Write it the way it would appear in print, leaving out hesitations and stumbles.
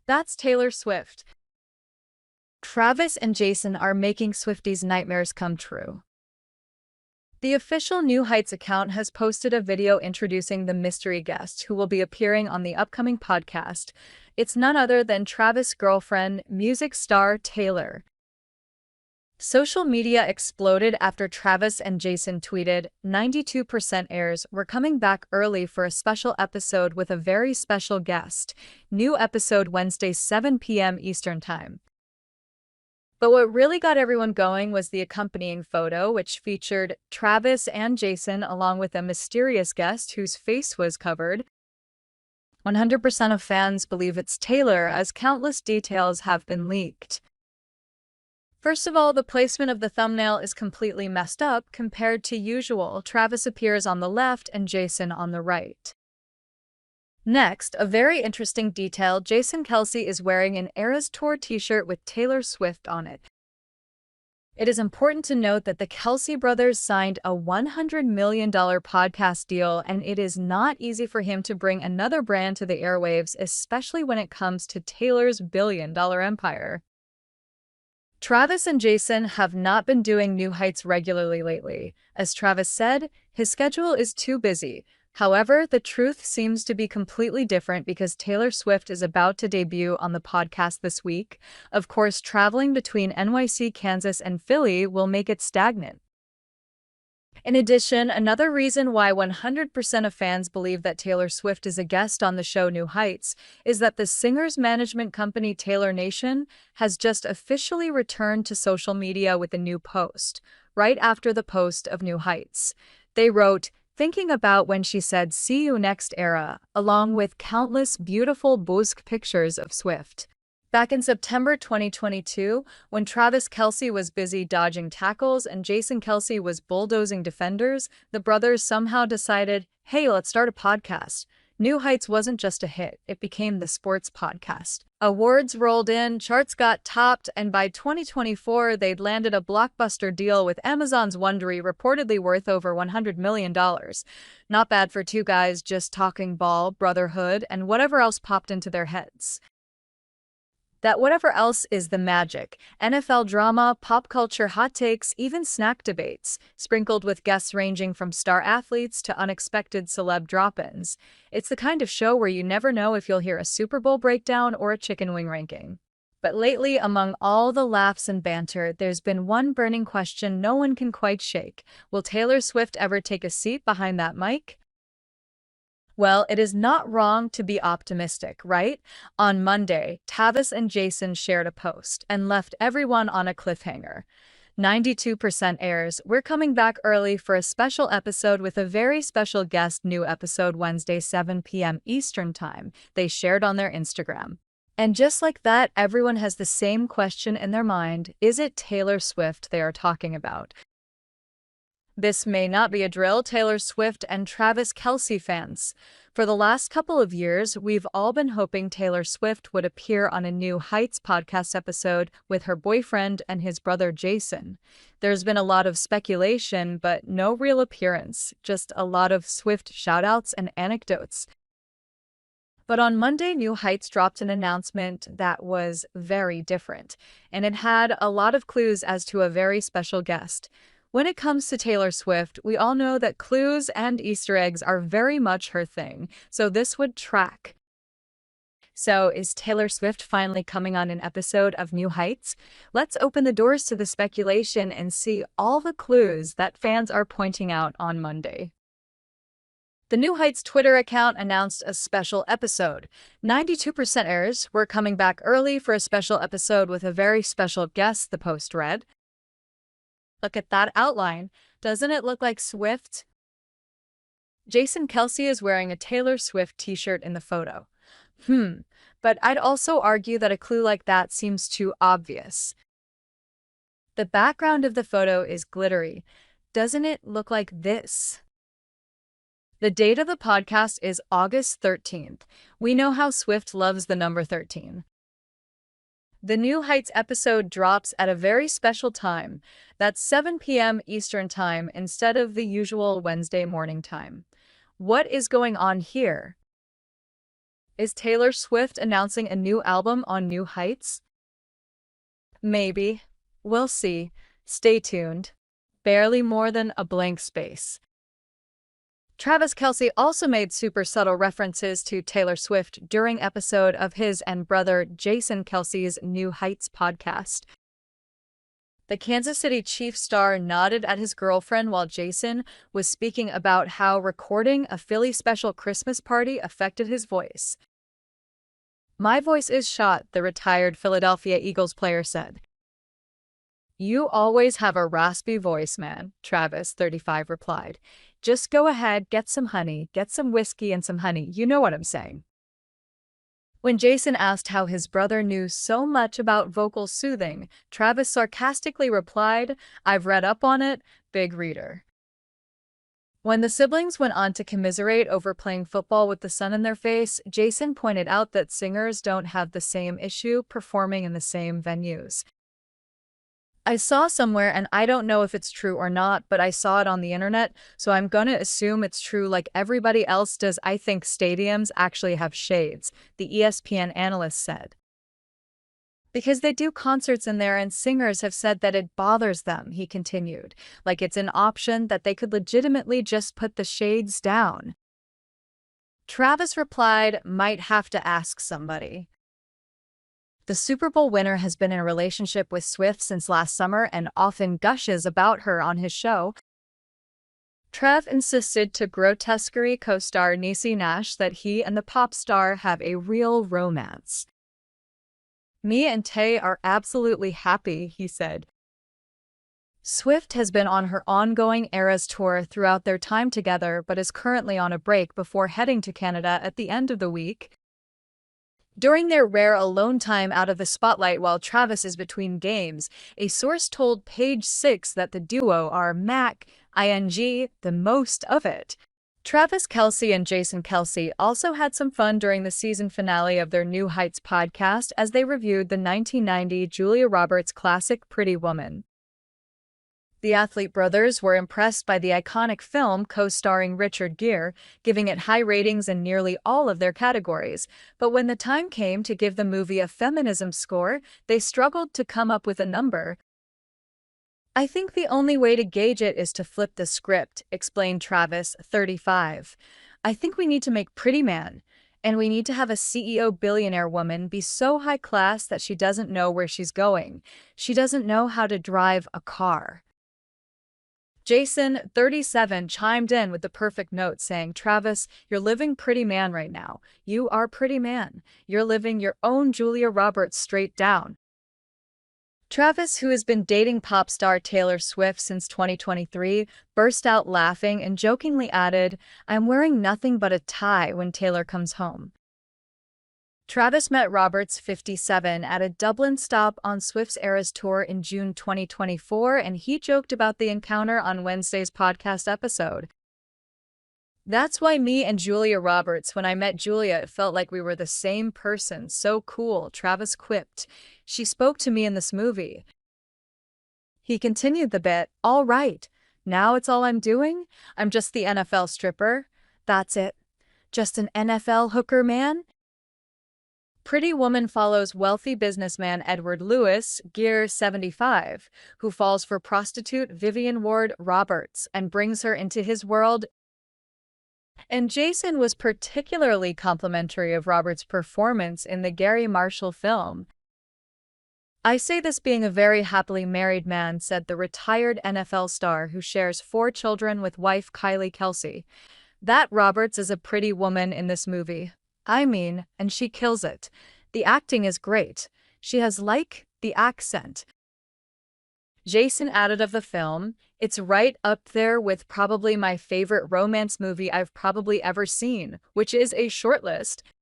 That's Taylor Swift. Travis and Jason are making Swifties' nightmares come true. The official New Heights account has posted a video introducing the mystery guest who will be appearing on the upcoming podcast. It's none other than Travis' girlfriend, music star Taylor. Social media exploded after Travis and Jason tweeted, 92% airs, we're coming back early for a special episode with a very special guest. New episode Wednesday 7 p.m. Eastern Time. But what really got everyone going was the accompanying photo, which featured Travis and Jason along with a mysterious guest whose face was covered. 100% of fans believe it's Taylor, as countless details have been leaked. First of all, the placement of the thumbnail is completely messed up compared to usual. Travis appears on the left and Jason on the right. Next, a very interesting detail, Jason Kelce is wearing an Eras Tour t-shirt with Taylor Swift on it. It is important to note that the Kelce brothers signed a $100 million podcast deal, and it is not easy for him to bring another brand to the airwaves, especially when it comes to Taylor's billion-dollar empire. Travis and Jason have not been doing New Heights regularly lately. As Travis said, his schedule is too busy. However, the truth seems to be completely different because Taylor Swift is about to debut on the podcast this week. Of course, traveling between NYC, Kansas, and Philly will make it stagnant. In addition, another reason why 100% of fans believe that Taylor Swift is a guest on the show New Heights is that the singer's management company Taylor Nation has just officially returned to social media with a new post, right after the post of New Heights. They wrote, "Thinking about when she said see you next era," along with countless beautiful Bosque pictures of Swift. Back in September 2022, when Travis Kelce was busy dodging tackles and Jason Kelce was bulldozing defenders, the brothers somehow decided, hey, let's start a podcast. New Heights wasn't just a hit, it became the sports podcast. Awards rolled in, charts got topped, and by 2024, they'd landed a blockbuster deal with Amazon's Wondery, reportedly worth over $100 million. Not bad for two guys just talking ball, brotherhood, and whatever else popped into their heads. That whatever else is the magic. NFL drama, pop culture hot takes, even snack debates, sprinkled with guests ranging from star athletes to unexpected celeb drop-ins. It's the kind of show where you never know if you'll hear a Super Bowl breakdown or a chicken wing ranking. But lately, among all the laughs and banter, there's been one burning question no one can quite shake. Will Taylor Swift ever take a seat behind that mic? Well, it is not wrong to be optimistic, right? On Monday, Travis and Jason shared a post and left everyone on a cliffhanger. 92% airs, we're coming back early for a special episode with a very special guest. New episode Wednesday 7 p.m. Eastern Time, they shared on their Instagram. And just like that, everyone has the same question in their mind. Is it Taylor Swift they are talking about? This may not be a drill, Taylor Swift and Travis Kelce fans. For the last couple of years, we've all been hoping Taylor Swift would appear on a New Heights podcast episode with her boyfriend and his brother Jason. There's been a lot of speculation, but no real appearance, just a lot of Swift shoutouts and anecdotes. But on Monday, New Heights dropped an announcement that was very different, and it had a lot of clues as to a very special guest. When it comes to Taylor Swift, we all know that clues and Easter eggs are very much her thing, so this would track. So, is Taylor Swift finally coming on an episode of New Heights? Let's open the doors to the speculation and see all the clues that fans are pointing out on Monday. The New Heights Twitter account announced a special episode. 92% airs, we're coming back early for a special episode with a very special guest, the post read. Look at that outline. Doesn't it look like Swift? Jason Kelce is wearing a Taylor Swift t-shirt in the photo. But I'd also argue that a clue like that seems too obvious. The background of the photo is glittery. Doesn't it look like this? The date of the podcast is August 13th. We know how Swift loves the number 13. The New Heights episode drops at a very special time. That's 7 p.m. Eastern Time instead of the usual Wednesday morning time. What is going on here? Is Taylor Swift announcing a new album on New Heights? Maybe. We'll see. Stay tuned. Barely more than a blank space. Travis Kelce also made super subtle references to Taylor Swift during episode of his and brother Jason Kelce's New Heights podcast. The Kansas City Chiefs star nodded at his girlfriend while Jason was speaking about how recording a Philly special Christmas party affected his voice. "My voice is shot," the retired Philadelphia Eagles player said. "You always have a raspy voice, man," Travis, 35, replied. "Just go ahead, get some honey, get some whiskey and some honey, you know what I'm saying." When Jason asked how his brother knew so much about vocal soothing, Travis sarcastically replied, "I've read up on it, big reader." When the siblings went on to commiserate over playing football with the sun in their face, Jason pointed out that singers don't have the same issue performing in the same venues. "I saw somewhere, and I don't know if it's true or not, but I saw it on the internet, so I'm gonna assume it's true like everybody else does. I think stadiums actually have shades," the ESPN analyst said. "Because they do concerts in there and singers have said that it bothers them," he continued, "like it's an option that they could legitimately just put the shades down." Travis replied, "Might have to ask somebody." The Super Bowl winner has been in a relationship with Swift since last summer and often gushes about her on his show. Trev insisted to Grotesquerie co-star Niecy Nash that he and the pop star have a real romance. "Me and Tay are absolutely happy," he said. Swift has been on her ongoing Eras tour throughout their time together but is currently on a break before heading to Canada at the end of the week. During their rare alone time out of the spotlight while Travis is between games, a source told Page Six that the duo are ing the most of it. Travis Kelce and Jason Kelce also had some fun during the season finale of their New Heights podcast as they reviewed the 1990 Julia Roberts classic Pretty Woman. The Athlete brothers were impressed by the iconic film co-starring Richard Gere, giving it high ratings in nearly all of their categories. But when the time came to give the movie a feminism score, they struggled to come up with a number. "I think the only way to gauge it is to flip the script," explained Travis, 35. "I think we need to make Pretty Man, and we need to have a CEO billionaire woman be so high class that she doesn't know where she's going. She doesn't know how to drive a car." Jason, 37, chimed in with the perfect note saying, "Travis, you're living Pretty Man right now. You are Pretty Man. You're living your own Julia Roberts straight down." Travis, who has been dating pop star Taylor Swift since 2023, burst out laughing and jokingly added, "I'm wearing nothing but a tie when Taylor comes home." Travis met Roberts, 57, at a Dublin stop on Swift's Eras tour in June 2024, and he joked about the encounter on Wednesday's podcast episode. "That's why me and Julia Roberts, when I met Julia, it felt like we were the same person. So cool," Travis quipped. "She spoke to me in this movie." He continued the bit, "All right, now it's all I'm doing? I'm just the NFL stripper. That's it. Just an NFL hooker, man." Pretty Woman follows wealthy businessman Edward Lewis, Gere, 75, who falls for prostitute Vivian Ward Roberts and brings her into his world. And Jason was particularly complimentary of Roberts' performance in the Gary Marshall film. "I say this being a very happily married man," said the retired NFL star who shares 4 children with wife Kylie Kelce. "That Roberts is a pretty woman in this movie. I mean, and she kills it. The acting is great. She has the accent." Jason added of the film, "It's right up there with probably my favorite romance movie I've probably ever seen," which is a short list.